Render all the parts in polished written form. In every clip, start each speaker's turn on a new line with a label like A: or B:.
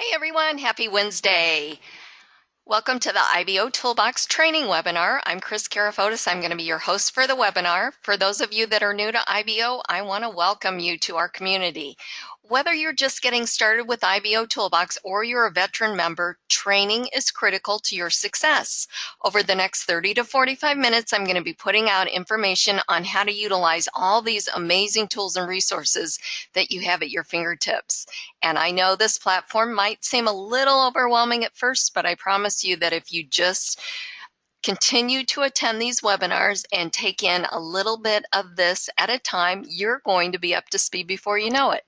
A: Hey everyone, happy Wednesday. Welcome to the IBOtoolbox training webinar. I'm Kris Karafotas. I'm going to be your host for the webinar. For those of you that are new to IBO, I want to welcome you to our community. Whether you're just getting started with IBOtoolbox or you're a veteran member, training is critical to your success. Over the next 30 to 45 minutes, I'm going to be putting out information on how to utilize all these amazing tools and resources that you have at your fingertips. And I know this platform might seem a little overwhelming at first, but I promise you that if you just continue to attend these webinars and take in a little bit of this at a time, you're going to be up to speed before you know it.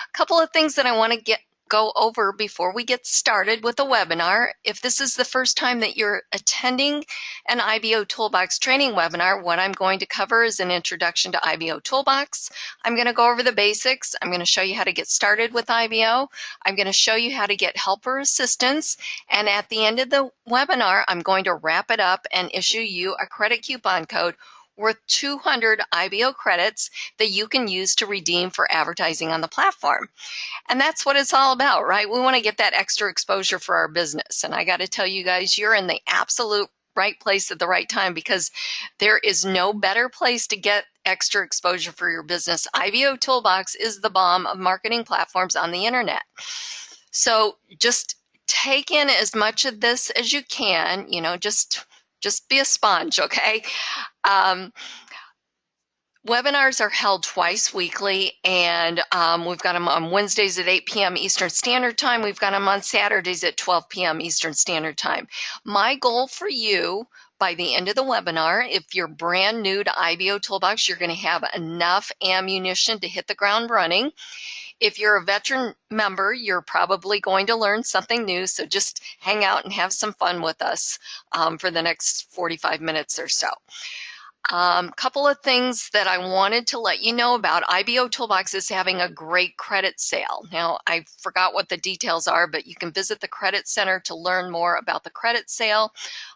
A: A couple of things that I want to go over before we get started with the webinar. If this is the first time that you're attending an IBOtoolbox training webinar, what I'm going to cover is an introduction to IBOtoolbox. I'm going to go over the basics. I'm going to show you how to get started with IBO. I'm going to show you how to get help or assistance. And at the end of the webinar, I'm going to wrap it up and issue you a credit coupon code worth 200 IBO credits that you can use to redeem for advertising on the platform. And that's what it's all about, right? We want to get that extra exposure for our business. And I got to tell you guys, you're in the absolute right place at the right time, because there is no better place to get extra exposure for your business. IBOtoolbox is the bomb of marketing platforms on the internet. So just take in as much of this as you can, just be a sponge, okay? Webinars are held twice weekly, and we've got them on Wednesdays at 8 p.m. Eastern Standard Time. We've got them on Saturdays at 12 p.m. Eastern Standard Time. My goal for you by the end of the webinar, if you're brand new to IBOtoolbox, you're going to have enough ammunition to hit the ground running. If you're a veteran member, you're probably going to learn something new, so just hang out and have some fun with us for the next 45 minutes or so. Couple of things that I wanted to let you know about. IBOtoolbox is having a great credit sale. Now, I forgot what the details are, but you can visit the credit center to learn more about the credit sale.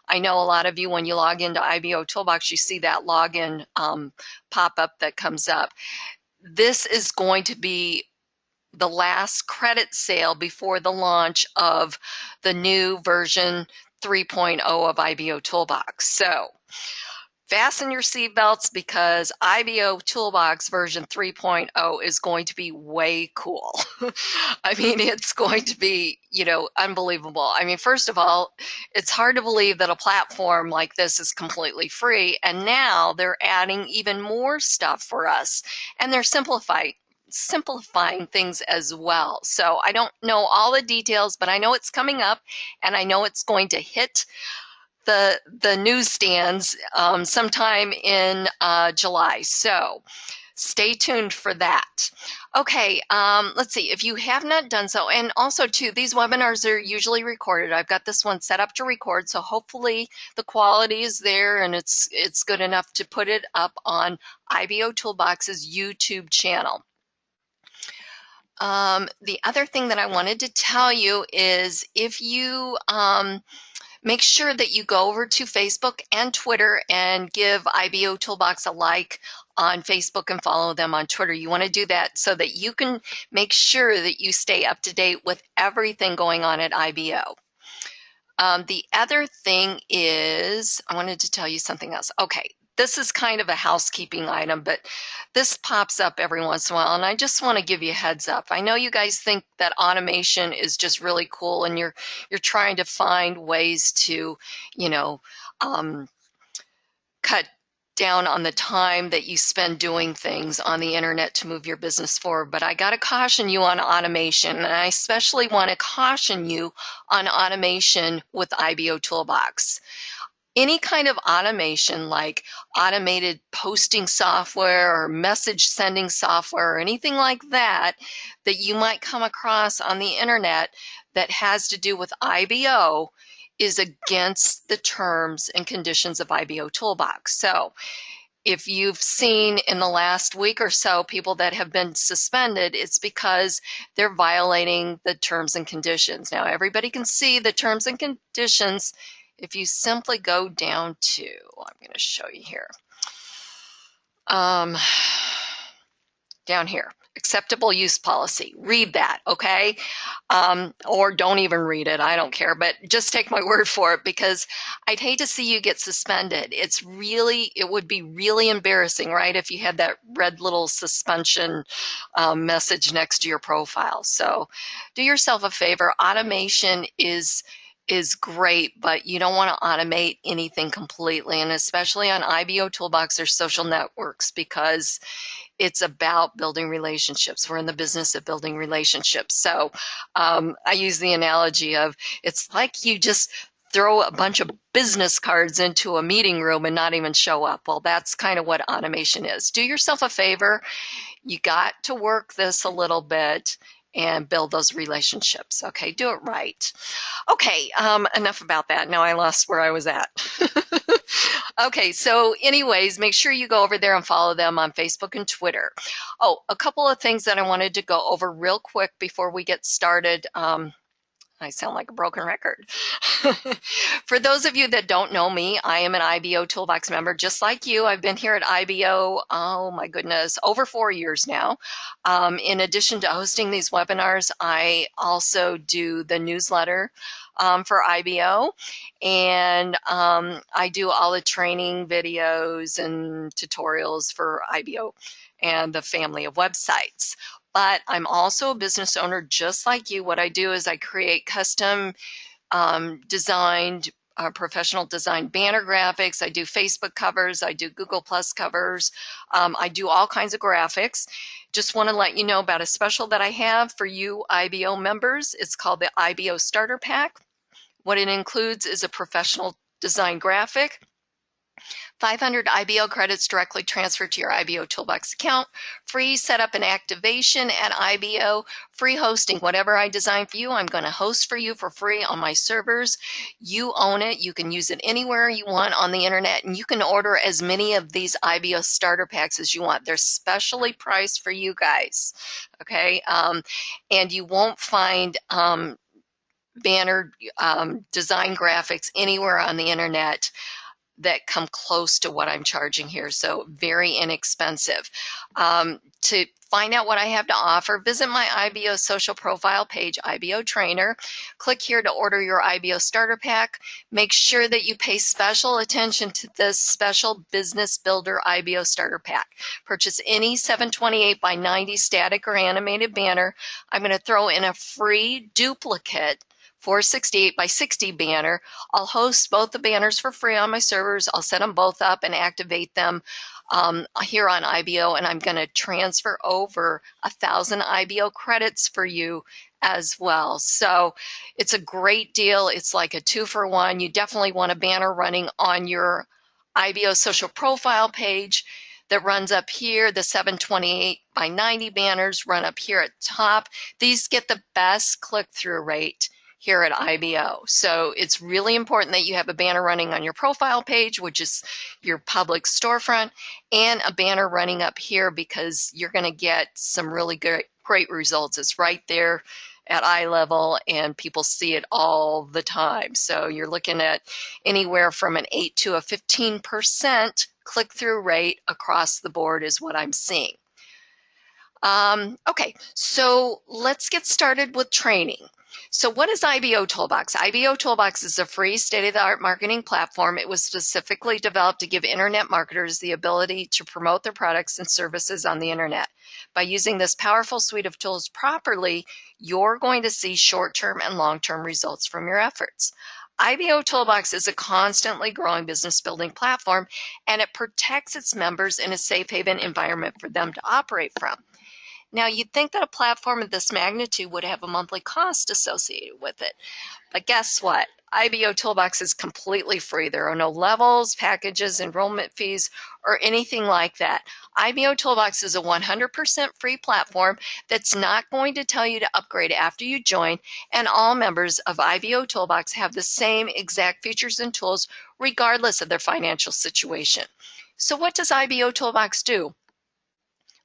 A: I know a lot of you, when you log into IBOtoolbox, you see that login pop-up that comes up. This is going to be the last credit sale before the launch of the new version 3.0 of IBOtoolbox. So fasten your seatbelts, because IBOtoolbox version 3.0 is going to be way cool. I mean, it's going to be, unbelievable. I mean, first of all, it's hard to believe that a platform like this is completely free, and now they're adding even more stuff for us, and they're simplifying things as well. So I don't know all the details, but I know it's coming up, and I know it's going to hit the newsstands sometime in July. So stay tuned for that. Okay, let's see. If you have not done so, and also too, these webinars are usually recorded. I've got this one set up to record, so hopefully the quality is there and it's good enough to put it up on IBOtoolbox's YouTube channel. The other thing that I wanted to tell you is, if you make sure that you go over to Facebook and Twitter and give IBOtoolbox a like on Facebook and follow them on Twitter. You want to do that so that you can make sure that you stay up to date with everything going on at IBO. The other thing is, I wanted to tell you something else. Okay, this is kind of a housekeeping item, but this pops up every once in a while, and I just want to give you a heads up. I know you guys think that automation is just really cool, and you're trying to find ways to, cut down on the time that you spend doing things on the internet to move your business forward. But I got to caution you on automation, and I especially want to caution you on automation with IBOtoolbox. Any kind of automation, like automated posting software or message sending software or anything like that you might come across on the internet that has to do with IBO, is against the terms and conditions of IBOtoolbox. So if you've seen in the last week or so people that have been suspended, it's because they're violating the terms and conditions. Now, everybody can see the terms and conditions if you simply go down to, I'm going to show you here, down here. acceptable use policy. Read that, okay? Or don't even read it. I don't care, but just take my word for it, because I'd hate to see you get suspended. It would be really embarrassing, right? If you had that red little suspension message next to your profile. So do yourself a favor. Automation is great, but you don't want to automate anything completely, and especially on IBOtoolbox or social networks, because it's about building relationships. We're in the business of building relationships. So I use the analogy of, it's like you just throw a bunch of business cards into a meeting room and not even show up. Well, that's kind of what automation is. Do yourself a favor. You got to work this a little bit and build those relationships. Okay, do it right. Okay, enough about that. Now I lost where I was at. Okay, so anyways, make sure you go over there and follow them on Facebook and Twitter. Oh, a couple of things that I wanted to go over real quick before we get started. I sound like a broken record. For those of you that don't know me, I am an IBOtoolbox member just like you. I've been here at IBO, oh my goodness, over 4 years now. In addition to hosting these webinars, I also do the newsletter for IBO, and I do all the training videos and tutorials for IBO and the family of websites. But I'm also a business owner just like you. What I do is I create custom designed, professional design banner graphics. I do Facebook covers. I do Google Plus covers. I do all kinds of graphics. Just want to let you know about a special that I have for you IBO members. It's called the IBO Starter Pack. What it includes is a professional design graphic, 500 IBO credits directly transferred to your IBOtoolbox account, free setup and activation at IBO, free hosting. Whatever I design for you, I'm going to host for you for free on my servers. You own it. You can use it anywhere you want on the internet, and you can order as many of these IBO starter packs as you want. They're specially priced for you guys, okay? And you won't find banner design graphics anywhere on the internet that come close to what I'm charging here. So very inexpensive. To find out what I have to offer, visit my IBO social profile page, IBO Trainer. Click here to order your IBO starter pack. Make sure that you pay special attention to this special Business Builder IBO starter pack. Purchase any 728 by 90 static or animated banner. I'm going to throw in a free duplicate 468 by 60 banner. I'll host both the banners for free on my servers. I'll set them both up and activate them here on IBO, and I'm going to transfer over 1,000 IBO credits for you as well. So it's a great deal. It's like a 2-for-1. You definitely want a banner running on your IBO social profile page that runs up here. The 728 by 90 banners run up here at top. These get the best click-through rate here at IBO. So it's really important that you have a banner running on your profile page, which is your public storefront, and a banner running up here, because you're going to get some really great results. It's right there at eye level and people see it all the time. So you're looking at anywhere from an 8 to a 15% click-through rate across the board is what I'm seeing. Okay, so let's get started with training. So what is IBOtoolbox? IBOtoolbox is a free state-of-the-art marketing platform. It was specifically developed to give internet marketers the ability to promote their products and services on the internet. By using this powerful suite of tools properly, you're going to see short-term and long-term results from your efforts. IBOtoolbox is a constantly growing business building platform, and it protects its members in a safe haven environment for them to operate from. Now, you'd think that a platform of this magnitude would have a monthly cost associated with it. But guess what? IBOtoolbox is completely free. There are no levels, packages, enrollment fees, or anything like that. IBOtoolbox is a 100% free platform that's not going to tell you to upgrade after you join, and all members of IBOtoolbox have the same exact features and tools regardless of their financial situation. So what does IBOtoolbox do?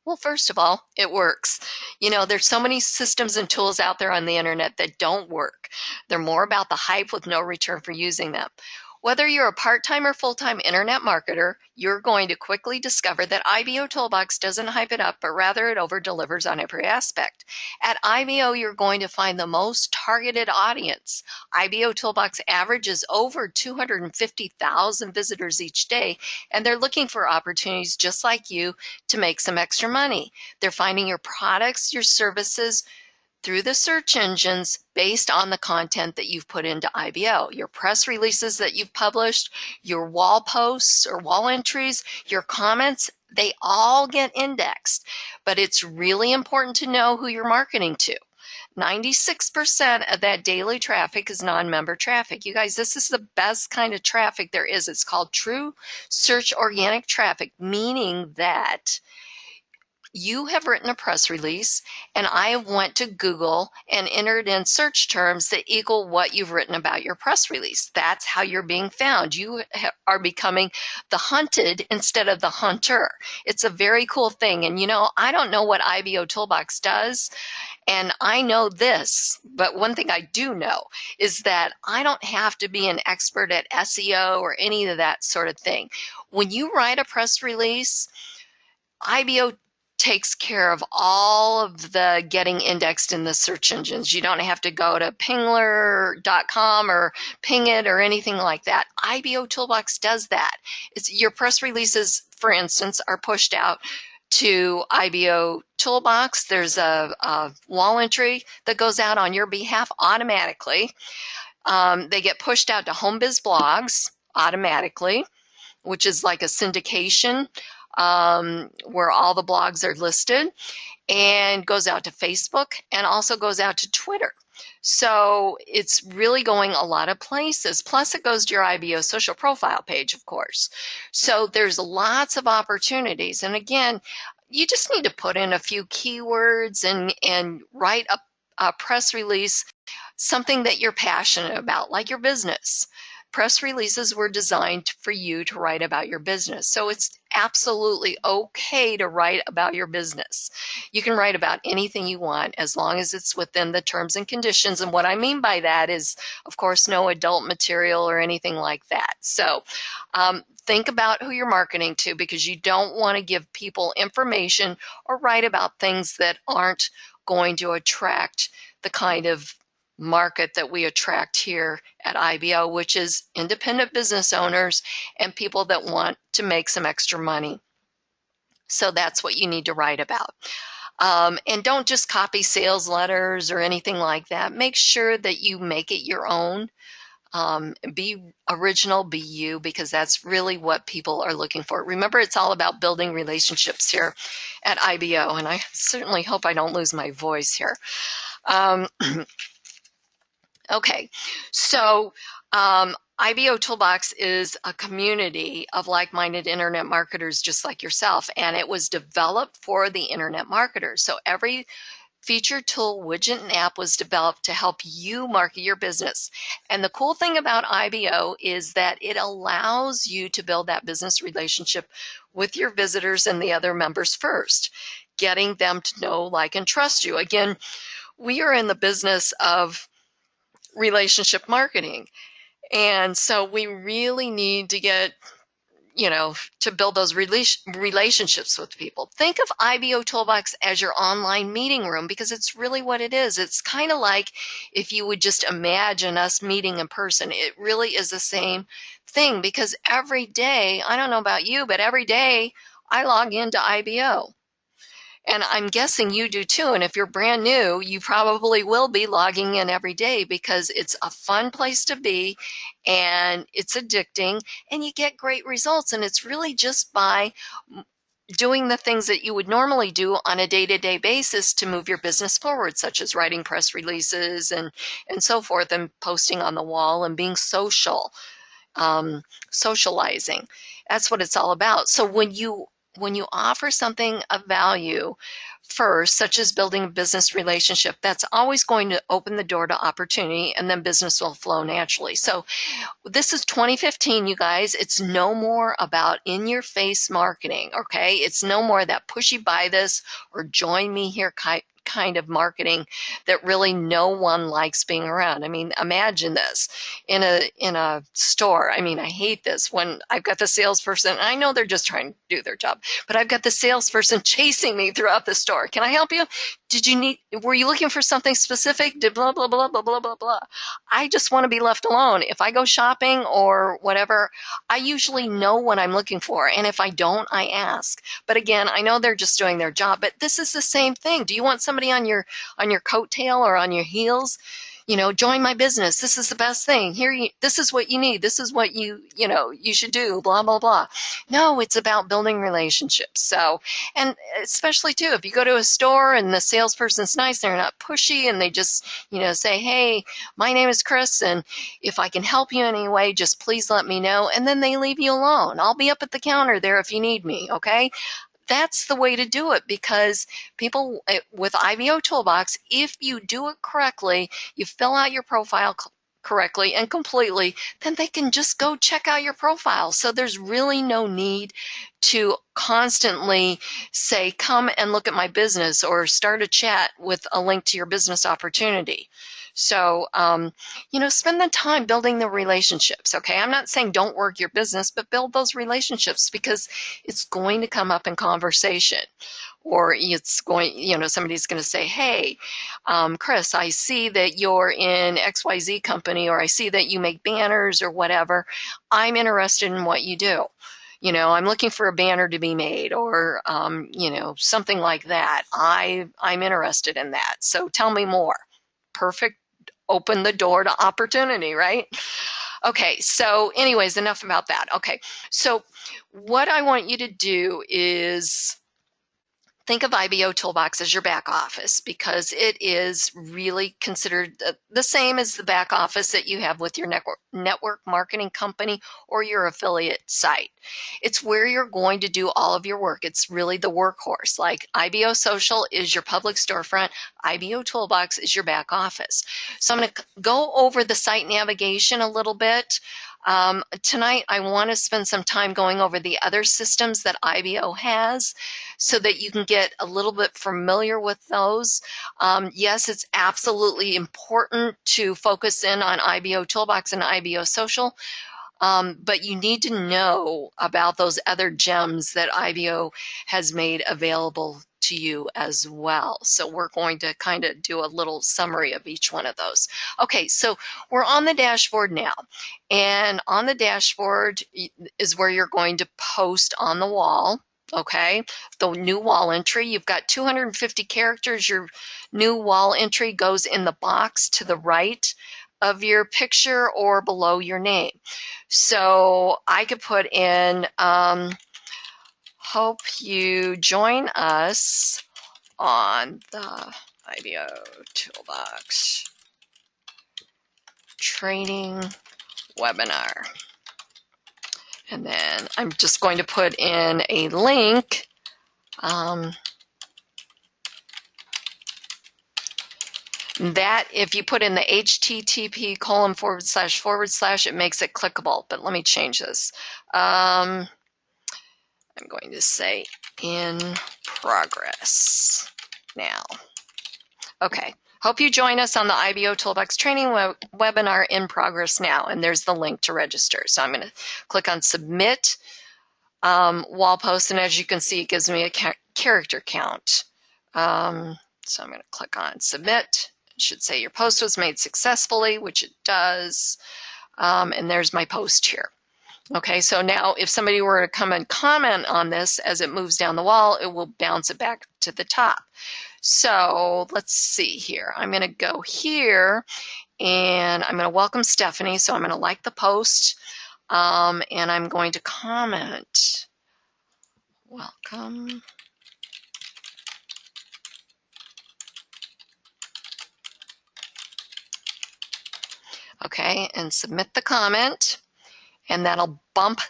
A: Well, first of all, it works. You know, there's so many systems and tools out there on the internet that don't work. They're more about the hype with no return for using them. Whether you're a part-time or full-time internet marketer, you're going to quickly discover that IBOtoolbox doesn't hype it up, but rather it over-delivers on every aspect. At IBO, you're going to find the most targeted audience. IBOtoolbox averages over 250,000 visitors each day, and they're looking for opportunities just like you to make some extra money. They're finding your products, your services, through the search engines based on the content that you've put into IBO, your press releases that you've published, your wall posts or wall entries, your comments, they all get indexed. But it's really important to know who you're marketing to. 96% of that daily traffic is non-member traffic. You guys, this is the best kind of traffic there is. It's called true search organic traffic, meaning that you have written a press release and I went to Google and entered in search terms that equal what you've written about your press release. That's how you're being found. You are becoming the hunted instead of the hunter. It's a very cool thing. And you know, I don't know what IBOtoolbox does, and I know this, but one thing I do know is that I don't have to be an expert at SEO or any of that sort of thing. When you write a press release, IBO takes care of all of the getting indexed in the search engines. You don't have to go to pingler.com or ping it or anything like that. IBOtoolbox does that. Your press releases, for instance, are pushed out to IBOtoolbox. There's a wall entry that goes out on your behalf automatically. They get pushed out to HomeBiz blogs automatically, which is like a syndication where all the blogs are listed, and goes out to Facebook and also goes out to Twitter. So it's really going a lot of places. Plus it goes to your IBO social profile page, of course. So there's lots of opportunities. And again, you just need to put in a few keywords and write a press release, something that you're passionate about, like your business. Press releases were designed for you to write about your business. So it's absolutely okay to write about your business. You can write about anything you want as long as it's within the terms and conditions. And what I mean by that is, of course, no adult material or anything like that. So think about who you're marketing to, because you don't want to give people information or write about things that aren't going to attract the kind of market that we attract here at IBO, which is independent business owners and people that want to make some extra money. So that's what you need to write about. And don't just copy sales letters or anything like that. Make sure that you make it your own. Be original, be you, because that's really what people are looking for. Remember, it's all about building relationships here at IBO, and I certainly hope I don't lose my voice here. Okay, so IBOtoolbox is a community of like-minded internet marketers just like yourself, and it was developed for the internet marketers. So every feature, tool, widget, and app was developed to help you market your business. And the cool thing about IBO is that it allows you to build that business relationship with your visitors and the other members first, getting them to know, like, and trust you. Again, we are in the business of relationship marketing. And so we really need to get, to build those relationships with people. Think of IBOtoolbox as your online meeting room, because it's really what it is. It's kind of like if you would just imagine us meeting in person. It really is the same thing, because every day, I don't know about you, but every day I log into IBO. And I'm guessing you do too. And if you're brand new, you probably will be logging in every day, because it's a fun place to be and it's addicting and you get great results. And it's really just by doing the things that you would normally do on a day-to-day basis to move your business forward, such as writing press releases and so forth, and posting on the wall and being social, socializing. That's what it's all about. So when you offer something of value first, such as building a business relationship, that's always going to open the door to opportunity, and then business will flow naturally. So this is 2015, you guys. It's no more about in-your-face marketing, okay? It's no more that pushy buy this or join me here kind of marketing that really no one likes being around. I mean, imagine this in a store. I mean, I hate this when I've got the salesperson, and I know they're just trying to do their job, but I've got the salesperson chasing me throughout the store. Can I help you? Were you looking for something specific? Did blah, blah, blah, blah, blah, blah, blah. I just want to be left alone. If I go shopping or whatever, I usually know what I'm looking for. And if I don't, I ask. But again, I know they're just doing their job, but this is the same thing. Do you want somebody on your coattail or on your heels? Join my business. This is the best thing. This is what you need. This is what you should do, blah, blah, blah. No, it's about building relationships. So, and especially too, if you go to a store and the salesperson's nice, they're not pushy, and they just, say, hey, my name is Kris, and if I can help you in any way, just please let me know. And then they leave you alone. I'll be up at the counter there if you need me. Okay. That's the way to do it, because people with IBOtoolbox, if you do it correctly, you fill out your profile correctly and completely, then they can just go check out your profile. So there's really no need to constantly say, come and look at my business, or start a chat with a link to your business opportunity. So, spend the time building the relationships, okay? I'm not saying don't work your business, but build those relationships, because it's going to come up in conversation. Or it's going, somebody's going to say, hey, Kris, I see that you're in XYZ company, or I see that you make banners or whatever. I'm interested in what you do. I'm looking for a banner to be made, or, something like that. I'm interested in that. So tell me more. Perfect. Open the door to opportunity, right? Okay, so anyways, enough about that. Okay, so what I want you to do is think of IBOtoolbox as your back office, because it is really considered the same as the back office that you have with your network marketing company or your affiliate site. It's where you're going to do all of your work. It's really the workhorse. Like IBO Social is your public storefront, IBOtoolbox is your back office. So I'm going to go over the site navigation a little bit. Tonight, I want to spend some time going over the other systems that IBO has, so that you can get a little bit familiar with those. Yes, it's absolutely important to focus in on IBOtoolbox and IBO Social, but you need to know about those other gems that IBO has made available to you as well. So we're going to kind of do a little summary of each one of those. Okay, so we're on the dashboard now, and on the dashboard is where you're going to post on the wall. Okay, the new wall entry, you've got 250 characters. Your new wall entry goes in the box to the right of your picture or below your name. So I could put in, hope you join us on the IBOtoolbox training webinar. And then I'm just going to put in a link. That if you put in the http:// it makes it clickable. But let me change this. I'm going to say in progress now. Okay. Hope you join us on the IBOtoolbox training webinar in progress now. And there's the link to register. So I'm going to click on submit wall post. And as you can see, it gives me a character count. So I'm going to click on submit. It should say your post was made successfully, which it does. And there's my post here. Okay, so now if somebody were to come and comment on this as it moves down the wall, it will bounce it back to the top. So let's see here. I'm going to go here, and I'm going to welcome Stephanie. So I'm going to like the post, and I'm going to comment. Welcome. Okay, and submit the comment, and that'll bump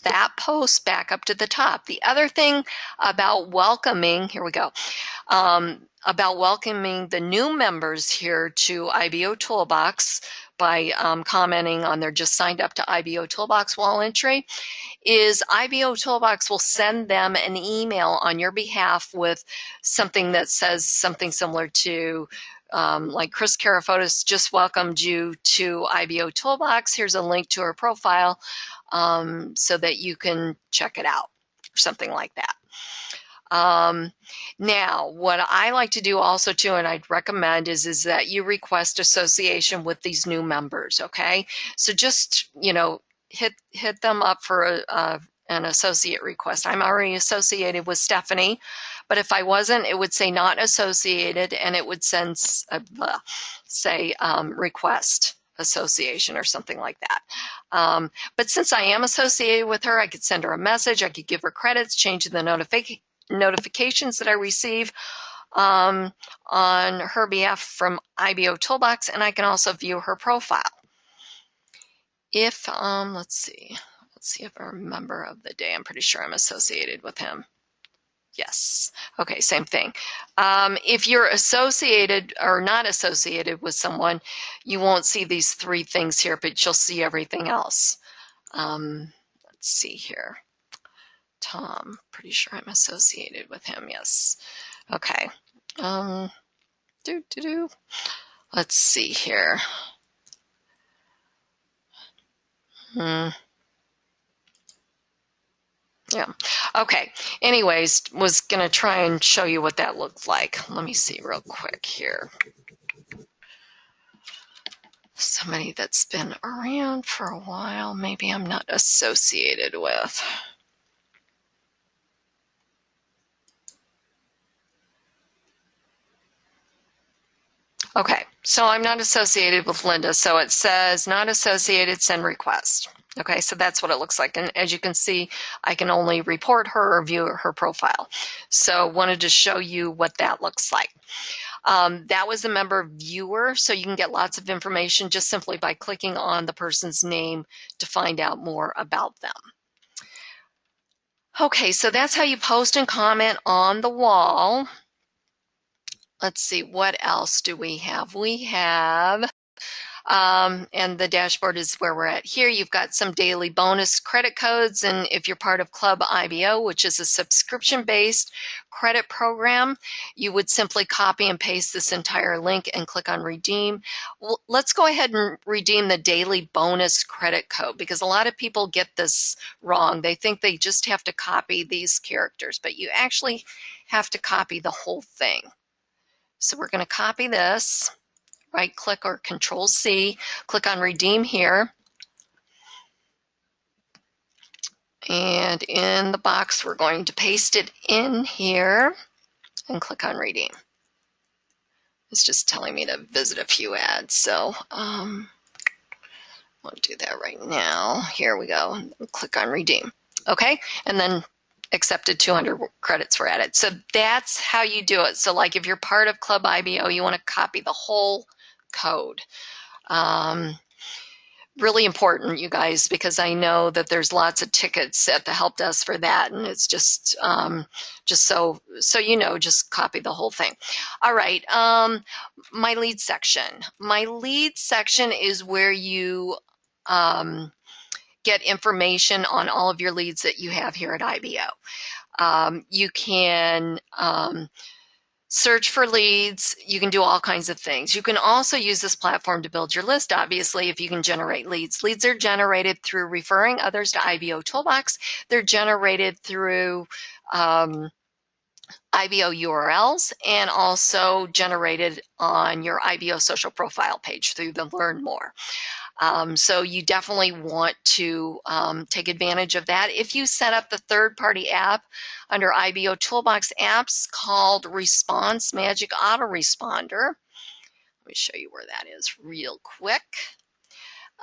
A: that post back up to the top. The other thing about welcoming, here we go. about welcoming the new members here to IBOtoolbox by commenting on their just signed up to IBOtoolbox wall entry, is IBOtoolbox will send them an email on your behalf with something that says something similar to like Kris Karafotas just welcomed you to IBOtoolbox. Here's a link to her profile so that you can check it out, or something like that. Now, what I like to do also too, and I'd recommend is that you request association with these new members, okay? So just, you know, hit them up for an associate request. I'm already associated with Stephanie, but if I wasn't, it would say not associated, and it would send say request association or something like that. But since I am associated with her, I could send her a message, I could give her credits, change the notifications that I receive on her behalf from IBOtoolbox, and I can also view her profile. If let's see if I'm a member of the day. I'm pretty sure I'm associated with him. Yes. Okay, same thing. If you're associated or not associated with someone, you won't see these three things here, but you'll see everything else. Let's see here. Tom, pretty sure I'm associated with him. Yes. Okay. Let's see here. Yeah. Okay. Anyways, was going to try and show you what that looked like. Let me see real quick here. Somebody that's been around for a while, maybe I'm not associated with. Okay, so I'm not associated with Linda, so it says not associated, send request. Okay, so that's what it looks like, and as you can see, I can only report her or view her profile. So wanted to show you what that looks like. That was a member viewer, so you can get lots of information just simply by clicking on the person's name to find out more about them. Okay, so that's how you post and comment on the wall. Let's see, what else do we have? We have, and the dashboard is where we're at here. You've got some daily bonus credit codes, and if you're part of Club IBO, which is a subscription-based credit program, you would simply copy and paste this entire link and click on redeem. Well, let's go ahead and redeem the daily bonus credit code, because a lot of people get this wrong. They think they just have to copy these characters, but you actually have to copy the whole thing. So we're going to copy this, right click or Control C, click on redeem here. And in the box, we're going to paste it in here and click on redeem. It's just telling me to visit a few ads. So I'll do that right now. Here we go. Click on redeem. Okay. And then accepted 200 credits were added. So that's how you do it. So like if you're part of Club IBO, you want to copy the whole code. Really important, you guys, because I know that there's lots of tickets at the help desk for that, and it's just so you know, just copy the whole thing. All right, my lead section. My lead section is where you get information on all of your leads that you have here at IBO. You can search for leads. You can do all kinds of things. You can also use this platform to build your list, obviously, if you can generate leads. Leads are generated through referring others to IBOtoolbox. They're generated through IBO URLs and also generated on your IBO social profile page through the Learn More. So you definitely want to take advantage of that. If you set up the third-party app under IBOtoolbox apps called Response Magic Autoresponder, let me show you where that is real quick.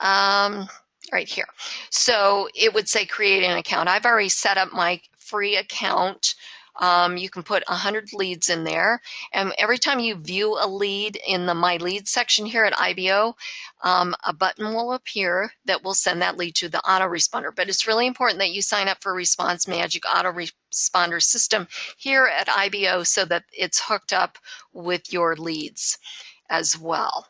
A: Right here. So it would say create an account. I've already set up my free account. You can put 100 leads in there, and every time you view a lead in the My Leads section here at IBO, a button will appear that will send that lead to the autoresponder. But it's really important that you sign up for Response Magic Autoresponder transponder system here at IBO so that it's hooked up with your leads as well.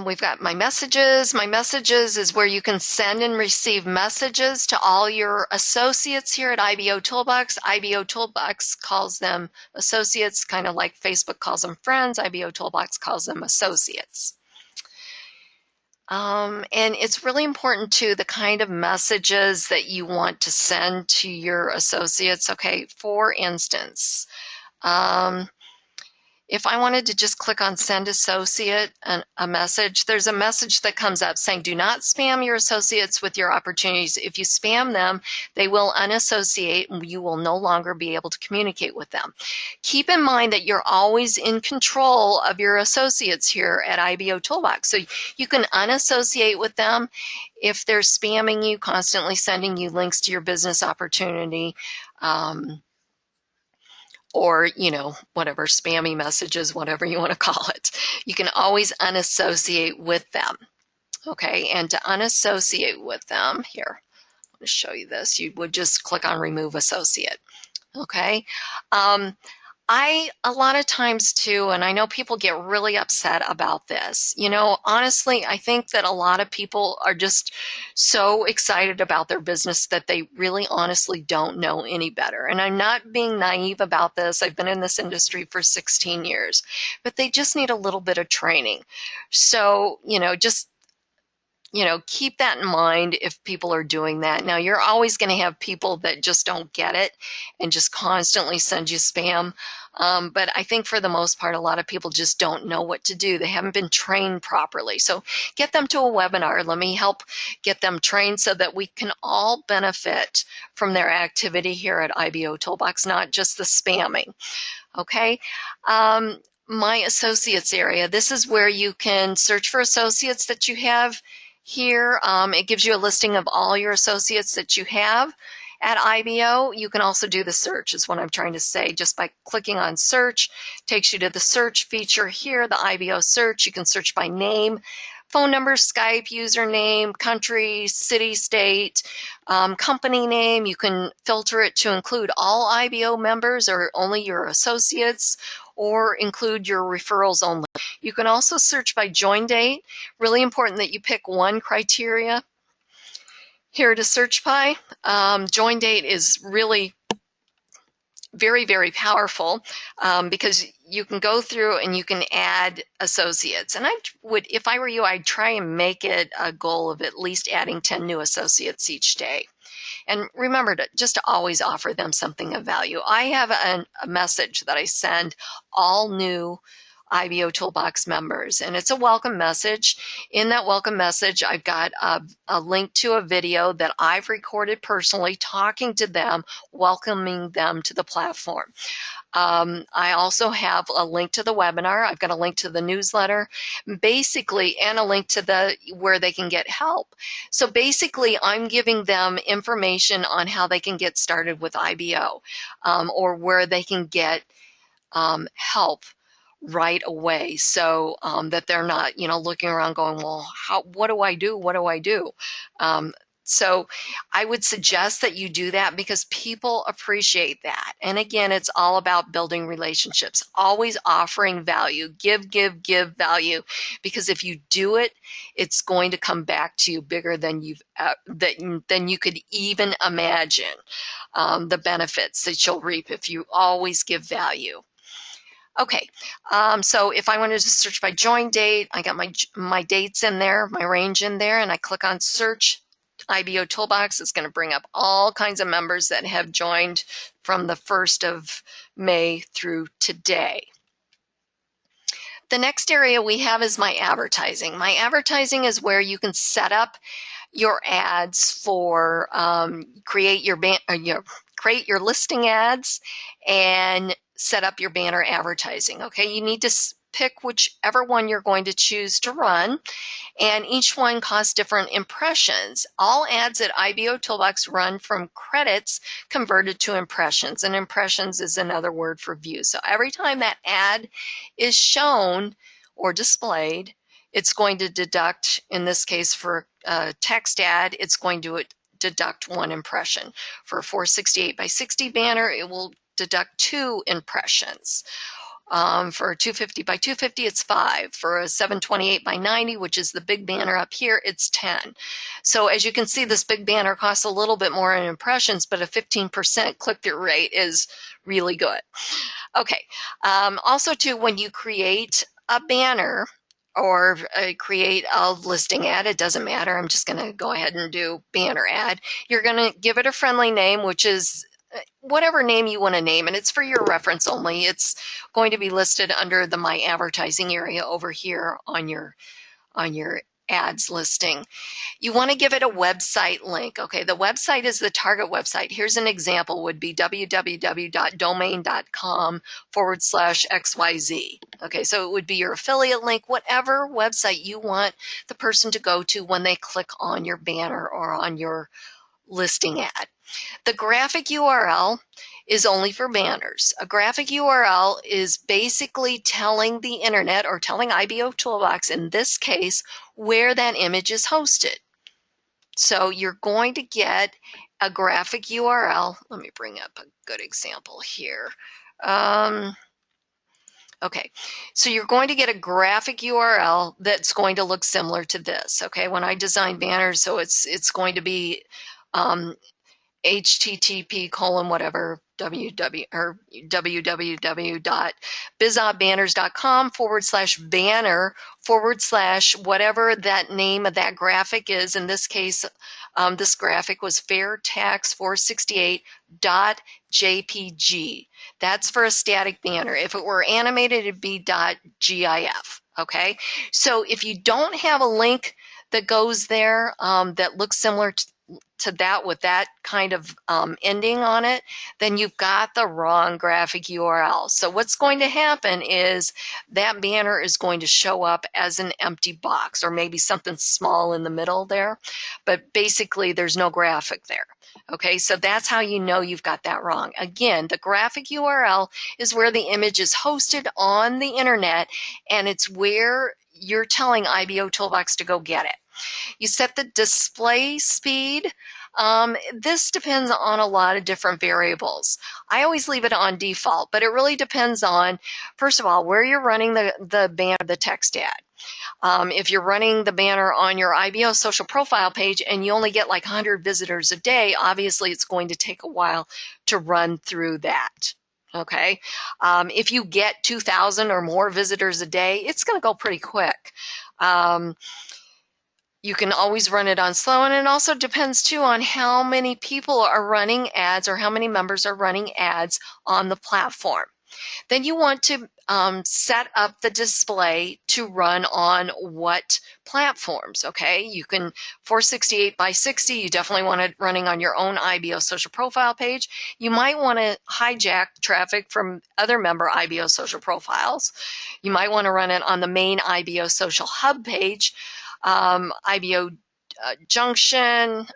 A: We've got my messages. My messages is where you can send and receive messages to all your associates here at IBOtoolbox. IBOtoolbox calls them associates, kind of like Facebook calls them friends. IBOtoolbox calls them associates. And it's really important too, the kind of messages that you want to send to your associates. Okay, for instance, if I wanted to just click on send associate a message, there's a message that comes up saying, do not spam your associates with your opportunities. If you spam them, they will unassociate and you will no longer be able to communicate with them. Keep in mind that you're always in control of your associates here at IBOtoolbox. So you can unassociate with them if they're spamming you, constantly sending you links to your business opportunity, or, you know, whatever, spammy messages, whatever you want to call it. You can always unassociate with them, okay? And to unassociate with them, here, I'm going to show you this. You would just click on remove associate, okay? A lot of times too, and I know people get really upset about this, you know, honestly, I think that a lot of people are just so excited about their business that they really honestly don't know any better. And I'm not being naive about this. I've been in this industry for 16 years, but they just need a little bit of training. So, you know, just keep that in mind if people are doing that. Now, you're always going to have people that just don't get it and just constantly send you spam. But I think for the most part, a lot of people just don't know what to do. They haven't been trained properly. So get them to a webinar. Let me help get them trained so that we can all benefit from their activity here at IBOtoolbox, not just the spamming. Okay. My associates area, this is where you can search for associates that you have here. It gives you a listing of all your associates that you have at IBO. You can also do the search, is what I'm trying to say. Just by clicking on search, takes you to the search feature here, the IBO search. You can search by name, phone number, Skype, username, country, city, state, company name. You can filter it to include all IBO members or only your associates, or include your referrals only. You can also search by join date. Really important that you pick one criteria here to search by. Join date is really very, very powerful because you can go through and you can add associates. And I would, if I were you, I'd try and make it a goal of at least adding 10 new associates each day. And remember to just always offer them something of value. I have a message that I send all new IBOtoolbox members, and it's a welcome message. In that welcome message, I've got a link to a video that I've recorded personally talking to them, welcoming them to the platform. I also have a link to the webinar. I've got a link to the newsletter, basically, and a link to where they can get help. So basically, I'm giving them information on how they can get started with IBO, or where they can get help right away, so that they're not, looking around going, well, what do I do? What do I do? So I would suggest that you do that because people appreciate that. And again, it's all about building relationships, always offering value, give value, because if you do it, it's going to come back to you bigger than than you could even imagine, the benefits that you'll reap if you always give value. Okay, so if I wanted to search by join date, I got my dates in there, my range in there, and I click on search IBOtoolbox. It's going to bring up all kinds of members that have joined from the 1st of May through today. The next area we have is my advertising. My advertising is where you can set up your ads for create your listing ads and set up your banner advertising. Okay, you need to pick whichever one you're going to choose to run, and each one costs different impressions. All ads at IBOtoolbox run from credits converted to impressions, and impressions is another word for views. So every time that ad is shown or displayed, it's going to deduct, in this case for a text ad, it's going to deduct 1 impression. For a 468 by 60 banner, it will deduct 2 impressions. For a 250 by 250, it's 5. For a 728 by 90, which is the big banner up here, it's 10. So as you can see, this big banner costs a little bit more in impressions, but a 15% click-through rate is really good. Okay. Also, too, when you create a banner or create a listing ad, it doesn't matter. I'm just going to go ahead and do banner ad. You're going to give it a friendly name, which is whatever name you want to name, and it's for your reference only. It's going to be listed under the My Advertising area over here on your ads listing. You want to give it a website link. Okay, the website is the target website. Here's an example, would be www.domain.com/XYZ. Okay, so it would be your affiliate link, whatever website you want the person to go to when they click on your banner or on your listing ad. The graphic URL is only for banners. A graphic URL is basically telling the internet, or telling IBOtoolbox in this case, where that image is hosted. So you're going to get a graphic URL. Let me bring up a good example here. Okay, so you're going to get a graphic URL that's going to look similar to this. Okay, when I design banners, so it's going to be http://whatever www.bizobBanners.com/banner/ whatever that name of that graphic is. In this case, this graphic was fairtax468.jpg. That's for a static banner. If it were animated, it'd be .gif. Okay, so if you don't have a link that goes there that looks similar to that with that kind of ending on it, then you've got the wrong graphic URL. So what's going to happen is that banner is going to show up as an empty box, or maybe something small in the middle there, but basically there's no graphic there. Okay, so that's how you know you've got that wrong. Again, the graphic URL is where the image is hosted on the internet, and it's where you're telling IBOtoolbox to go get it. You set the display speed. This depends on a lot of different variables. I always leave it on default, but it really depends on, first of all, where you're running the banner, the text ad. If you're running the banner on your IBO social profile page and you only get like 100 visitors a day, obviously it's going to take a while to run through that. Okay, if you get 2,000 or more visitors a day, it's going to go pretty quick. You can always run it on slow, and it also depends too on how many people are running ads or how many members are running ads on the platform. Then you want to set up the display to run on what platforms, okay? You can 468 by 60, you definitely want it running on your own IBO social profile page. You might want to hijack traffic from other member IBO social profiles. You might want to run it on the main IBO social hub page. IBO Junction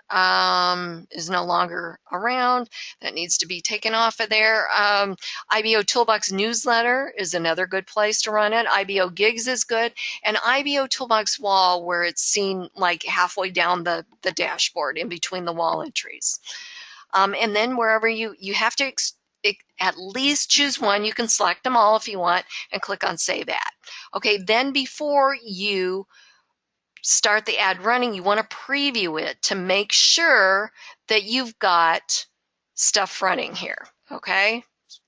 A: is no longer around. That needs to be taken off of there. IBOtoolbox newsletter is another good place to run it. IBO Gigs is good. And IBOtoolbox wall, where it's seen like halfway down the dashboard in between the wall entries. And then wherever you have to at least choose one. You can select them all if you want and click on Save Ad. Okay, then before you start the ad running, you want to preview it to make sure that you've got stuff running here. Okay,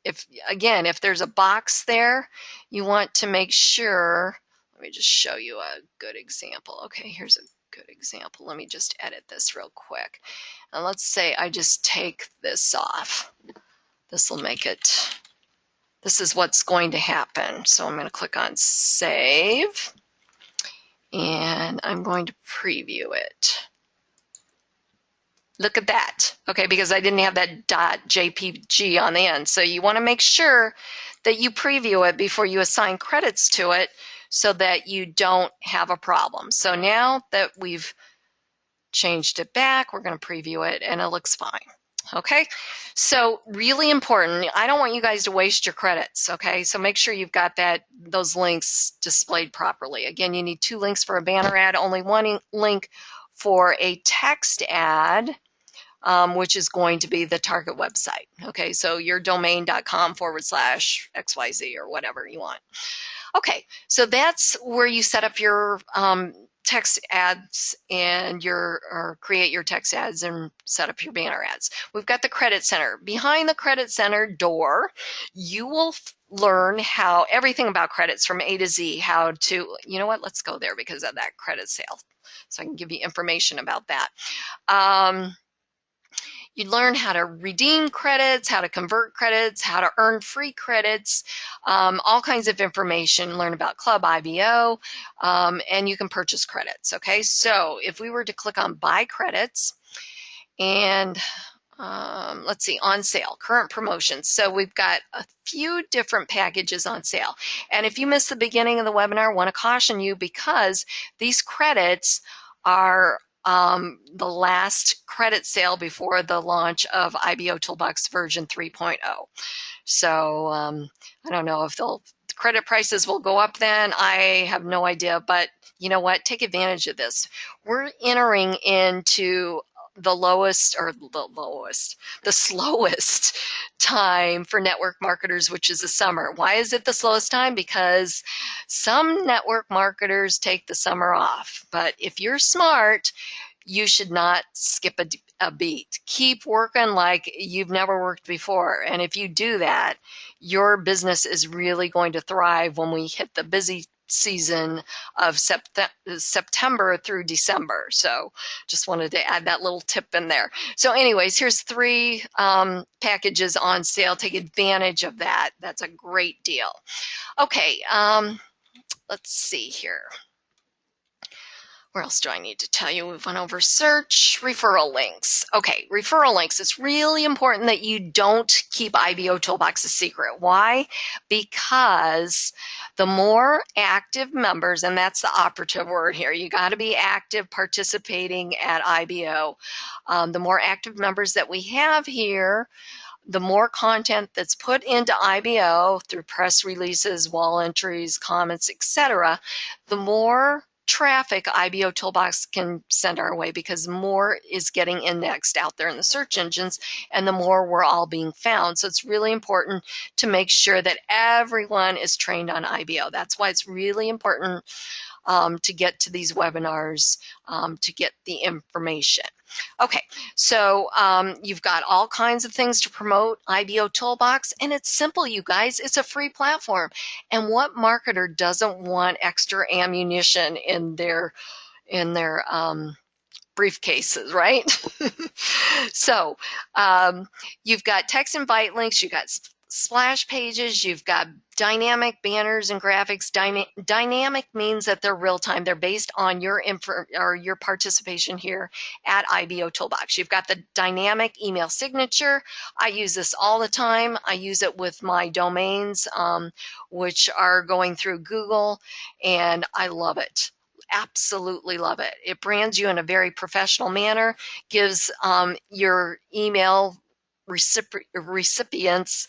A: if there's a box there, you want to make sure. Let me just show you a good example. Okay, here's a good example. Let me just edit this real quick, and let's say I just take this off. This will make it. This is what's going to happen. So I'm going to click on Save. And I'm going to preview it. Look at that, okay, because I didn't have that .jpg on the end. So you want to make sure that you preview it before you assign credits to it so that you don't have a problem. So now that we've changed it back, we're going to preview it and it looks fine. Okay, so really important. I don't want you guys to waste your credits. Okay, so make sure you've got those links displayed properly. Again, you need 2 links for a banner ad, only 1 link for a text ad. which is going to be the target website. Okay, so your domain.com/XYZ or whatever you want. Okay, so that's where you set up your text ads and or create your text ads and set up your banner ads. We've got the credit center. Behind the credit center door, you will learn how everything about credits from A to Z, how to, you know what, let's go there because of that credit sale. So I can give you information about that. You learn how to redeem credits, how to convert credits, how to earn free credits, all kinds of information. Learn about Club IBO, and you can purchase credits. Okay, so if we were to click on Buy Credits, and let's see, on sale, current promotions. So we've got a few different packages on sale. And if you missed the beginning of the webinar, I want to caution you because these credits are the last credit sale before the launch of IBOtoolbox version 3.0. So I don't know if credit prices will go up then. I have no idea, but you know what? Take advantage of this. We're entering into the slowest time for network marketers, which is the summer. Why is it the slowest time? Because some network marketers take the summer off. But if you're smart, you should not skip a beat. Keep working like you've never worked before. And if you do that, your business is really going to thrive when we hit the busy season of September through December. So just wanted to add that little tip in there. So anyways, here's 3 packages on sale. Take advantage of that. That's a great deal. Okay, let's see here. Where else do I need to tell you? We went over search, referral links. Okay, referral links. It's really important that you don't keep IBOtoolbox a secret. Why? Because the more active members, and that's the operative word here, you got to be active participating at IBO. The more active members that we have here, the more content that's put into IBO through press releases, wall entries, comments, etc., the more traffic IBOtoolbox can send our way because more is getting indexed out there in the search engines and the more we're all being found. So it's really important to make sure that everyone is trained on IBO. That's why it's really important to get to these webinars, to get the information. Okay, so you've got all kinds of things to promote IBOtoolbox, and it's simple, you guys. It's a free platform. And what marketer doesn't want extra ammunition in their briefcases, right? So you've got text invite links, you've got splash pages, you've got dynamic banners and graphics. Dynamic means that they're real time. They're based on your participation here at IBOtoolbox. You've got the dynamic email signature. I use this all the time. I use it with my domains, which are going through Google, and I love it. Absolutely love it. It brands you in a very professional manner, gives your email recipients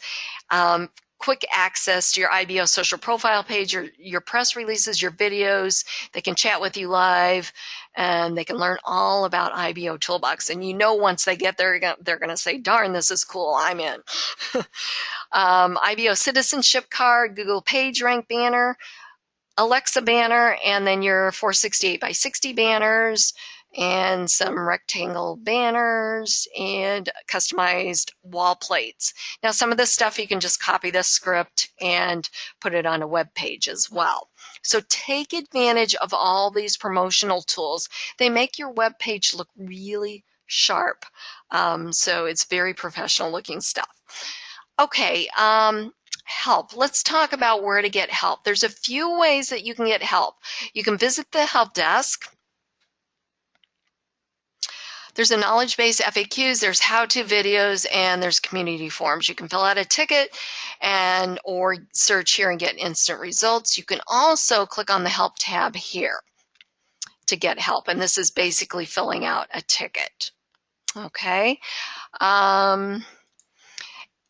A: quick access to your IBO social profile page, your press releases, your videos. They can chat with you live, and they can learn all about IBOtoolbox. And you know, once they get there, they're going to say, darn, this is cool, I'm in. IBO citizenship card, Google PageRank banner, Alexa banner, and then your 468 by 60 banners, and some rectangle banners and customized wall plates. Now, some of this stuff you can just copy this script and put it on a web page as well. So take advantage of all these promotional tools. They make your web page look really sharp. So it's very professional looking stuff. Okay, help. Let's talk about where to get help. There's a few ways that you can get help. You can visit the help desk. There's a knowledge base, FAQs, there's how-to videos, and there's community forums. You can fill out a ticket or search here and get instant results. You can also click on the help tab here to get help, and this is basically filling out a ticket. Okay.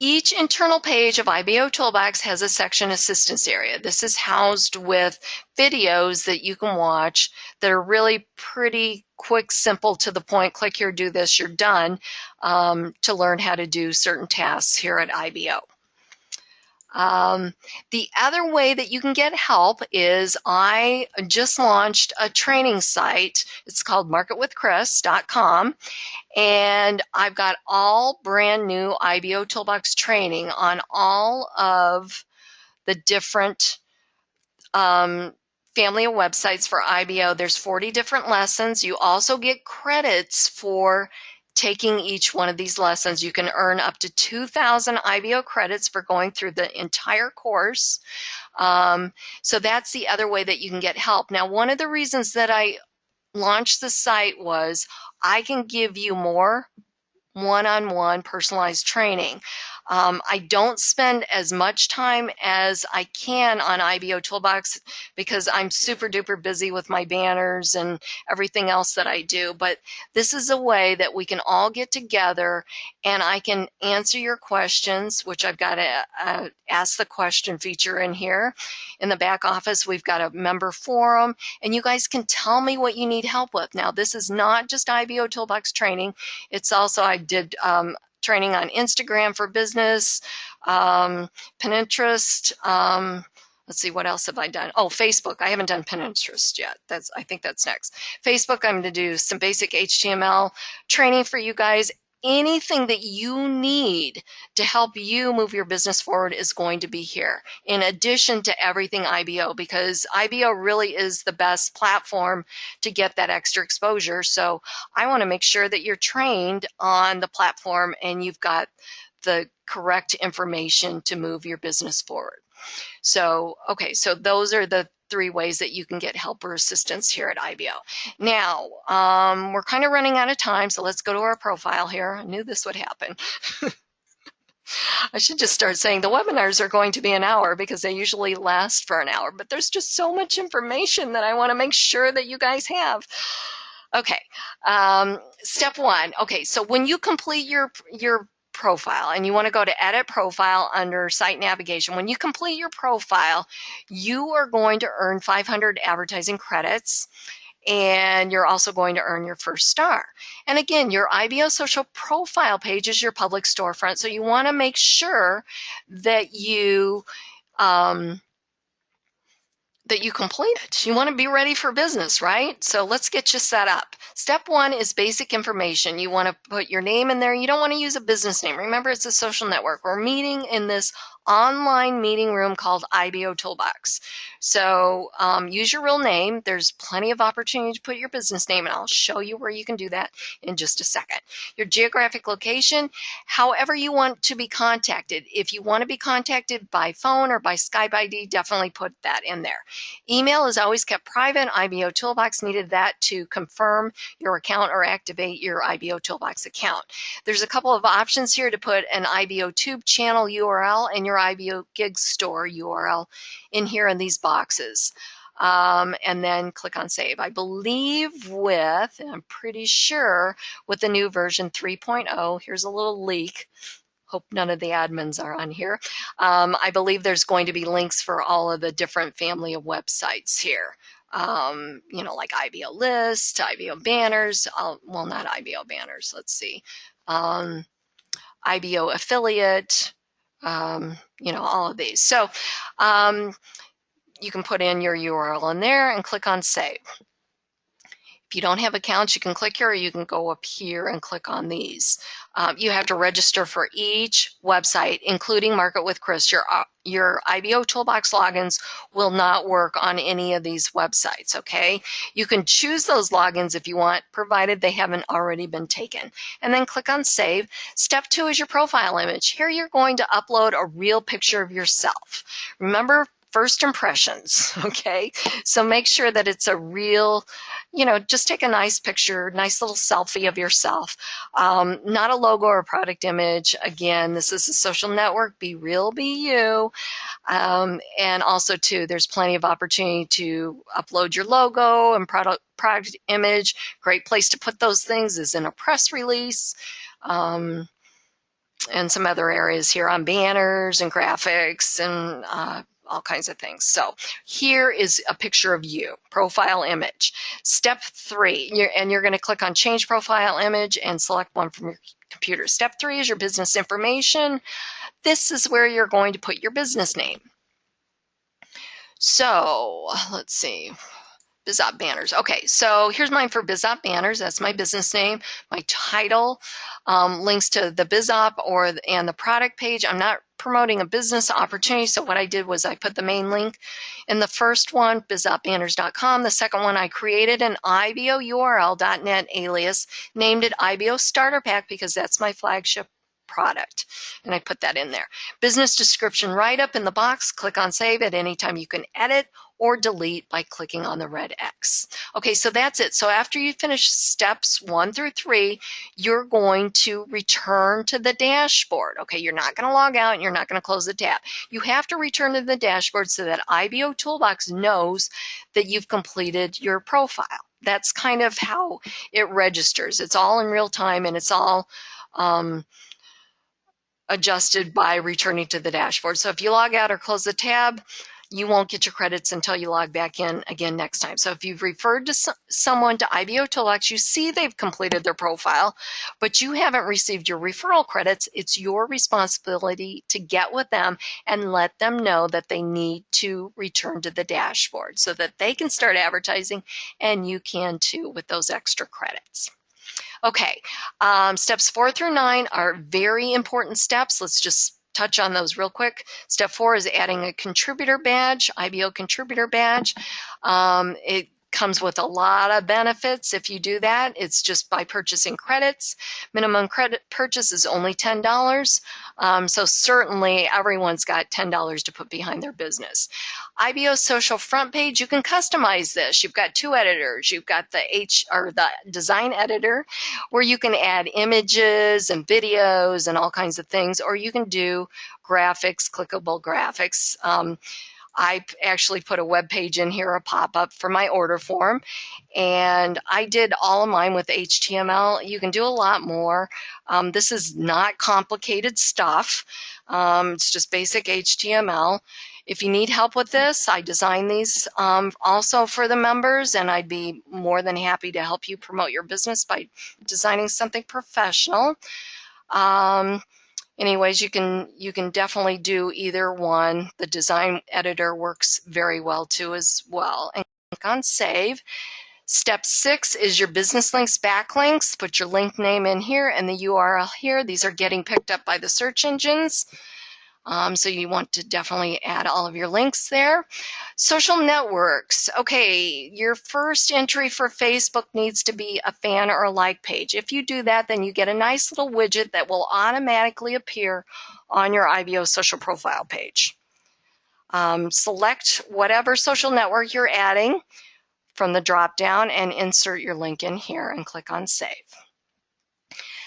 A: Each internal page of IBOtoolbox has a section assistance area. This is housed with videos that you can watch that are really pretty quick, simple, to the point. Click here, do this, you're done, to learn how to do certain tasks here at IBO. The other way that you can get help is I just launched a training site. It's called marketwithkris.com. And I've got all brand new IBOtoolbox training on all of the different family of websites for IBO. There's 40 different lessons. You also get credits for taking each one of these lessons. You can earn up to 2,000 IBO credits for going through the entire course. So that's the other way that you can get help. Now, one of the reasons that I launched the site was I can give you more one-on-one personalized training. I don't spend as much time as I can on IBOtoolbox because I'm super duper busy with my banners and everything else that I do. But this is a way that we can all get together and I can answer your questions, which I've got a ask the question feature in here. In the back office, we've got a member forum, and you guys can tell me what you need help with. Now, this is not just IBOtoolbox training. It's also, I did training on Instagram for business, Pinterest. Let's see, what else have I done? Oh, Facebook. I haven't done Pinterest yet. I think that's next. Facebook, I'm going to do some basic HTML training for you guys. Anything that you need to help you move your business forward is going to be here, in addition to everything IBO, because IBO really is the best platform to get that extra exposure. So I want to make sure that you're trained on the platform and you've got the correct information to move your business forward. So, okay, so those are the 3 ways that you can get help or assistance here at IBO. Now, we're kind of running out of time, so let's go to our profile here. I knew this would happen. I should just start saying the webinars are going to be an hour because they usually last for an hour, but there's just so much information that I want to make sure that you guys have. Okay, step 1. Okay, so when you complete your profile and you want to go to edit profile under site navigation, when you complete your profile, you are going to earn 500 advertising credits, and you're also going to earn your first star. And again, your IBO social profile page is your public storefront, so you want to make sure that you complete it. You want to be ready for business, right? So let's get you set up. Step 1 is basic information. You want to put your name in there. You don't want to use a business name. Remember, it's a social network. We're meeting in this online meeting room called IBOtoolbox. So use your real name. There's plenty of opportunity to put your business name, and I'll show you where you can do that in just a second. Your geographic location, however you want to be contacted. If you want to be contacted by phone or by Skype ID, definitely put that in there. Email is always kept private. IBOtoolbox needed that to confirm your account or activate your IBOtoolbox account. There's a couple of options here to put an IBOTube channel URL and your IBO Gig Store URL in here in these boxes. And then click on save. I believe with, and I'm pretty sure with the new version 3.0, here's a little leak. Hope none of the admins are on here. I believe there's going to be links for all of the different family of websites here. You know, like IBO List, IBO Banners, well, not IBO Banners, let's see. IBO Affiliate, you know, all of these. So you can put in your URL in there and click on save. If you don't have accounts, you can click here, or you can go up here and click on these. You have to register for each website, including Market with Kris. Your IBOtoolbox logins will not work on any of these websites, okay? You can choose those logins if you want, provided they haven't already been taken. And then click on Save. Step 2 is your profile image. Here you're going to upload a real picture of yourself. Remember, first impressions, okay? So make sure that it's a real, you know, just take a nice picture, nice little selfie of yourself. Not a logo or product image. Again, this is a social network. Be real, be you. And also, too, there's plenty of opportunity to upload your logo and product image. Great place to put those things is in a press release. and some other areas here on banners and graphics and all kinds of things. So here is a picture of you, profile image. Step 3, you're going to click on change profile image and select one from your computer. Step 3 is your business information. This is where you're going to put your business name. So let's see. BizOp Banners. Okay, so here's mine for BizOp Banners. That's my business name. My title, links to the BizOp and the product page. I'm not promoting a business opportunity, so what I did was I put the main link in the first one, bizopbanners.com. The second one, I created an IBOURL.net alias, named it IBO Starter Pack because that's my flagship product, and I put that in there. Business description right up in the box. Click on save at any time. You can edit or delete by clicking on the red X. Okay, so that's it. So after you finish steps 1 through 3, you're going to return to the dashboard. Okay, you're not going to log out and you're not going to close the tab. You have to return to the dashboard so that IBOtoolbox knows that you've completed your profile. That's kind of how it registers. It's all in real time, and it's all adjusted by returning to the dashboard. So if you log out or close the tab, you won't get your credits until you log back in again next time. So if you've referred to someone to IBOtoolbox, you see they've completed their profile, but you haven't received your referral credits, it's your responsibility to get with them and let them know that they need to return to the dashboard so that they can start advertising, and you can too with those extra credits. Okay, steps 4 through 9 are very important steps. Let's just touch on those real quick. Step 4 is adding a contributor badge, IBO contributor badge. It comes with a lot of benefits if you do that. It's just by purchasing credits. Minimum credit purchase is only $10. So certainly everyone's got $10 to put behind their business. IBO social front page, you can customize this. You've got 2 editors. You've got the design editor, where you can add images and videos and all kinds of things, or you can do graphics, clickable graphics. I actually put a web page in here, a pop-up for my order form, and I did all of mine with HTML. You can do a lot more. This is not complicated stuff. It's just basic HTML. If you need help with this, I design these also for the members, and I'd be more than happy to help you promote your business by designing something professional. Anyways, you can definitely do either one. The design editor works very well too as well. And click on save. Step 6 is your business links, backlinks. Put your link name in here and the URL here. These are getting picked up by the search engines. So you want to definitely add all of your links there. Social networks. Okay, your first entry for Facebook needs to be a fan or a like page. If you do that, then you get a nice little widget that will automatically appear on your IBO social profile page. Select whatever social network you're adding from the drop-down and insert your link in here and click on save.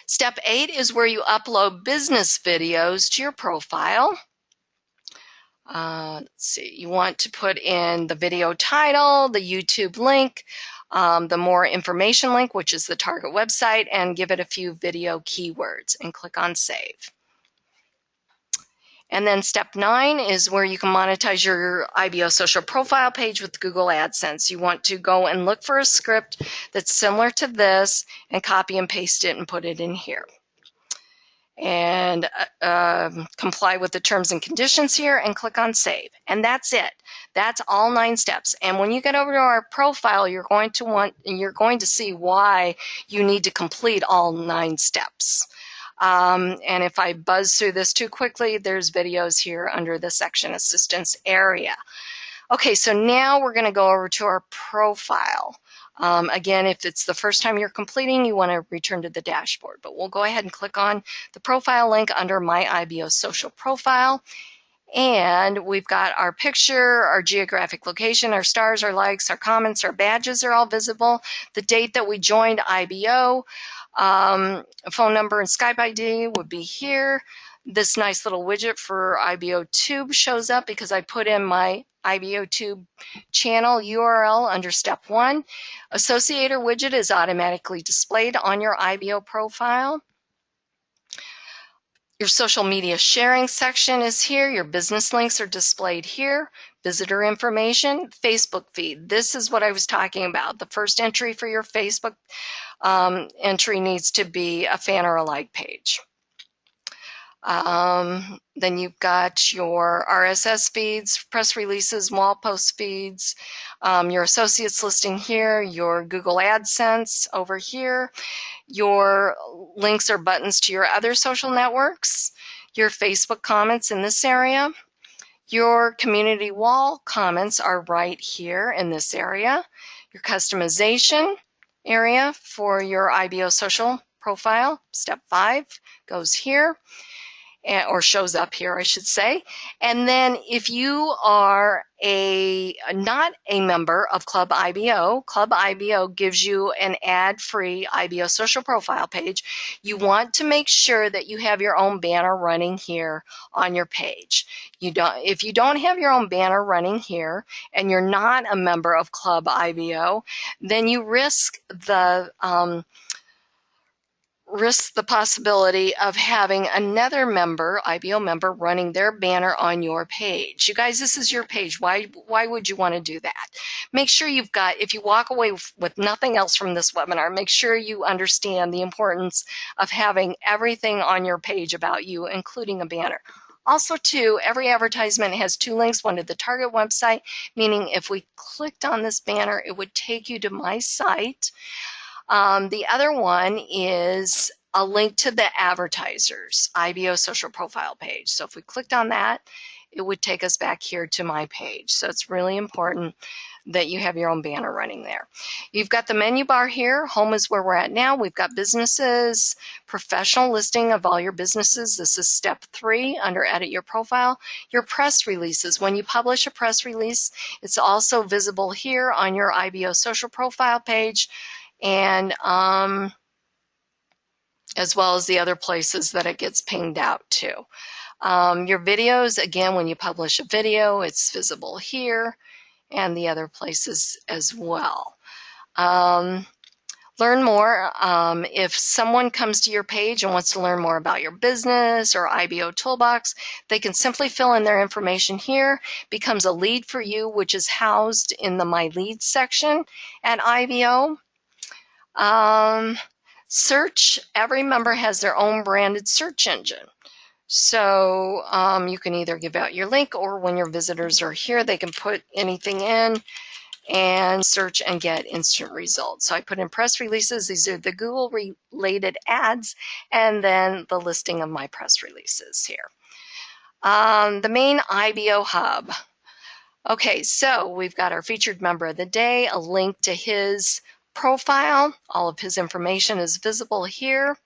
A: Step 8 is where you upload business videos to your profile. Let's see, you want to put in the video title, the YouTube link, the more information link, which is the target website, and give it a few video keywords and click on save. And then step 9 is where you can monetize your IBO social profile page with Google AdSense. You want to go and look for a script that's similar to this and copy and paste it and put it in here. And comply with the terms and conditions here and click on save. And that's it. That's all 9 steps. And when you get over to our profile, you're going to see why you need to complete all 9 steps. And if I buzz through this too quickly, there's videos here under the section assistance area. Okay, so now we're going to go over to our profile. Again, if it's the first time you're completing, you want to return to the dashboard. But we'll go ahead and click on the profile link under My IBO Social Profile. And we've got our picture, our geographic location, our stars, our likes, our comments, our badges are all visible. The date that we joined IBO. Phone number and Skype ID would be here. This nice little widget for IBOTube shows up because I put in my IBOTube channel URL under step 1. Associator widget is automatically displayed on your IBO profile. Your social media sharing section is here. Your business links are displayed here. Visitor information, Facebook feed. This is what I was talking about. The first entry for your Facebook entry needs to be a fan or a like page. Then you've got your RSS feeds, press releases, wall post feeds, your associates listing here, your Google AdSense over here, your links or buttons to your other social networks, your Facebook comments in this area. Your community wall comments are right here in this area. Your customization area for your IBO social profile, step 5, goes here. Or shows up here, I should say. And then if you are not a member of Club IBO gives you an ad-free IBO social profile page. You want to make sure that you have your own banner running here on your page. If you don't have your own banner running here and you're not a member of Club IBO, then you risk the possibility of having another member, IBO member, running their banner on your page. You guys, this is your page. Why would you want to do that? Make sure you've got, if you walk away with nothing else from this webinar, make sure you understand the importance of having everything on your page about you, including a banner. Also, too, every advertisement has 2 links, one to the target website, meaning if we clicked on this banner, it would take you to my site. The other one is a link to the advertiser's IBO social profile page. So if we clicked on that, it would take us back here to my page. So it's really important that you have your own banner running there. You've got the menu bar here. Home is where we're at now. We've got businesses, professional listing of all your businesses. This is step 3 under edit your profile. Your press releases. When you publish a press release, it's also visible here on your IBO social profile page, and as well as the other places that it gets pinged out to. Your videos, again, when you publish a video, it's visible here and the other places as well. Learn more. If someone comes to your page and wants to learn more about your business or IBOtoolbox, they can simply fill in their information here, becomes a lead for you, which is housed in the My Leads section at IBO. Search, every member has their own branded search engine. So you can either give out your link, or when your visitors are here, they can put anything in and search and get instant results. So I put in press releases. These are the Google related ads, and then the listing of my press releases here. The main IBO hub. Okay, so we've got our featured member of the day, a link to his profile. All of his information is visible here.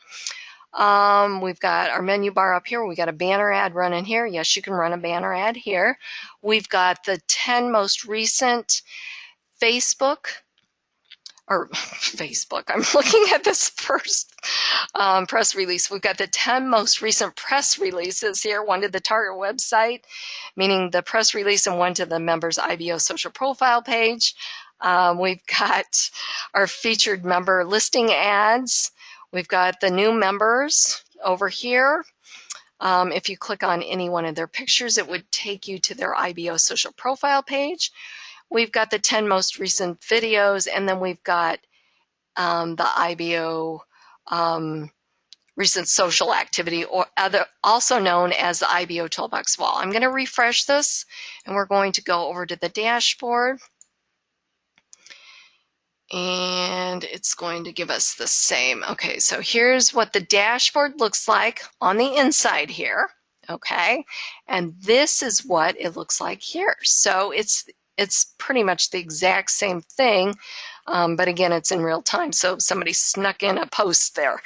A: We've got our menu bar up here. We got a banner ad running here. Yes, you can run a banner ad here. We've got the 10 most recent Facebook. I'm looking at this first press release. We've got the 10 most recent press releases here, one to the target website, meaning the press release, and one to the member's IBO social profile page. We've got our featured member listing ads. We've got the new members over here. If you click on any one of their pictures, it would take you to their IBO social profile page. We've got the 10 most recent videos, and then we've got the IBO recent social activity, or also known as the IBOtoolbox wall. I'm going to refresh this, and we're going to go over to the dashboard. And it's going to give us the same. Okay, so here's what the dashboard looks like on the inside here. Okay, and this is what it looks like here. So it's pretty much the exact same thing, but again, it's in real time. So somebody snuck in a post there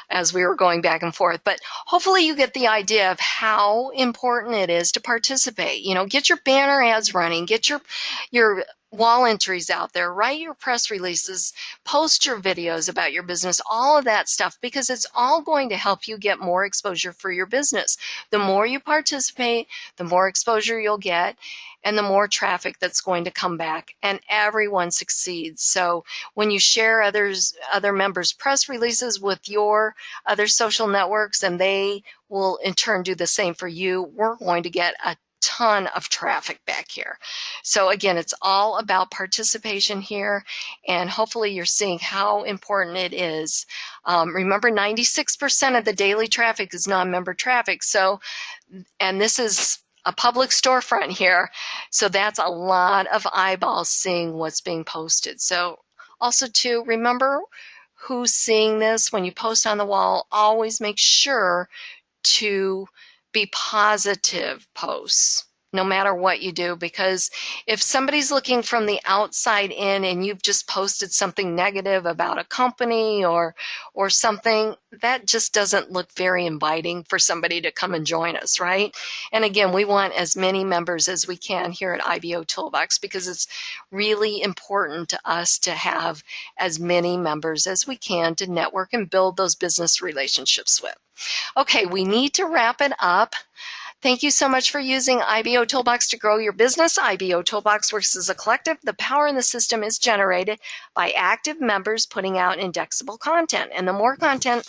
A: as we were going back and forth. But hopefully you get the idea of how important it is to participate. You know, get your banner ads running, get your wall entries out there, write your press releases, post your videos about your business, all of that stuff, because it's all going to help you get more exposure for your business. The more you participate, the more exposure you'll get, and the more traffic that's going to come back, and everyone succeeds. So when you share other members' press releases with your other social networks, and they will in turn do the same for you. We're going to get a ton of traffic back here. So again, it's all about participation here, and hopefully you're seeing how important it is. Remember, 96% of the daily traffic is non-member traffic. So, and this is a public storefront here, so that's a lot of eyeballs seeing what's being posted. So also too, remember who's seeing this. When you post on the wall, always make sure to be positive posts, no matter what you do, because if somebody's looking from the outside in and you've just posted something negative about a company or something, that just doesn't look very inviting for somebody to come and join us, right? And again, we want as many members as we can here at IBOtoolbox, because it's really important to us to have as many members as we can to network and build those business relationships with. Okay, we need to wrap it up. Thank you so much for using IBOtoolbox to grow your business. IBOtoolbox works as a collective. The power in the system is generated by active members putting out indexable content. And the more content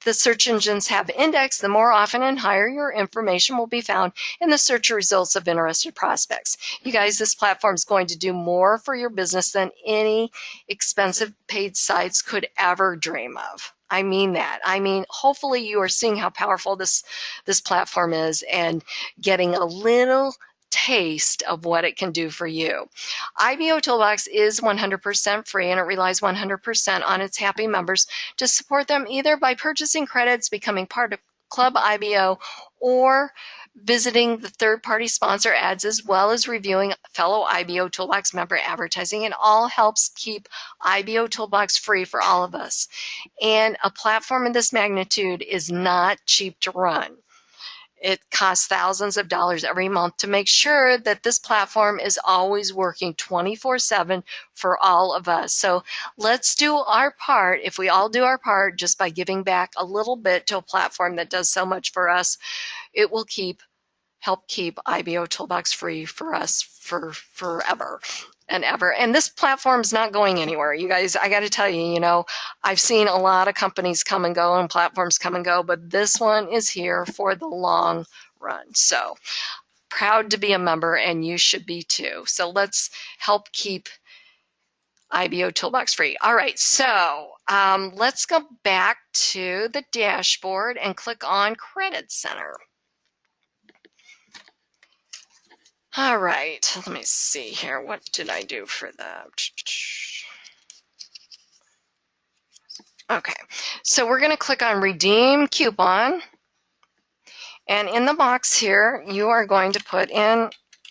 A: the search engines have indexed, the more often and higher your information will be found in the search results of interested prospects. You guys, this platform is going to do more for your business than any expensive paid sites could ever dream of. I mean that. I mean, hopefully you are seeing how powerful this platform is and getting a little taste of what it can do for you. IBOtoolbox is 100% free, and it relies 100% on its happy members to support them either by purchasing credits, becoming part of Club IBO, or visiting the third-party sponsor ads, as well as reviewing fellow IBOtoolbox member advertising. It all helps keep IBOtoolbox free for all of us. And a platform of this magnitude is not cheap to run. It costs thousands of dollars every month to make sure that this platform is always working 24/7 for all of us. So let's do our part. If we all do our part just by giving back a little bit to a platform that does so much for us, it will help keep IBOtoolbox free for us for forever and ever. And this platform's not going anywhere. You guys, I got to tell you, I've seen a lot of companies come and go and platforms come and go, but this one is here for the long run. So proud to be a member, and you should be too. So let's help keep IBOtoolbox free. All right, so let's go back to the dashboard and click on Credit Center. All right, let me see here. What did I do for that? Okay, so we're going to click on Redeem Coupon. And in the box here, you are going to put in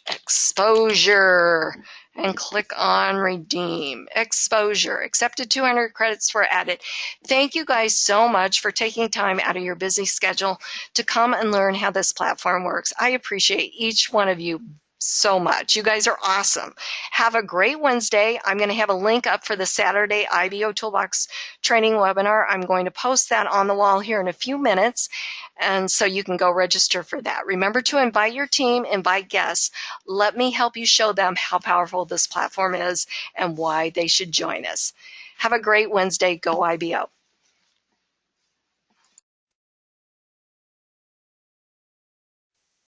A: exposure and click on Redeem. Exposure. Accepted 200 credits were added. Thank you guys so much for taking time out of your busy schedule to come and learn how this platform works. I appreciate each one of you so much. You guys are awesome. Have a great Wednesday. I'm going to have a link up for the Saturday IBOtoolbox training webinar. I'm going to post that on the wall here in a few minutes, and so you can go register for that. Remember to invite your team, invite guests. Let me help you show them how powerful this platform is and why they should join us. Have a great Wednesday. Go IBO.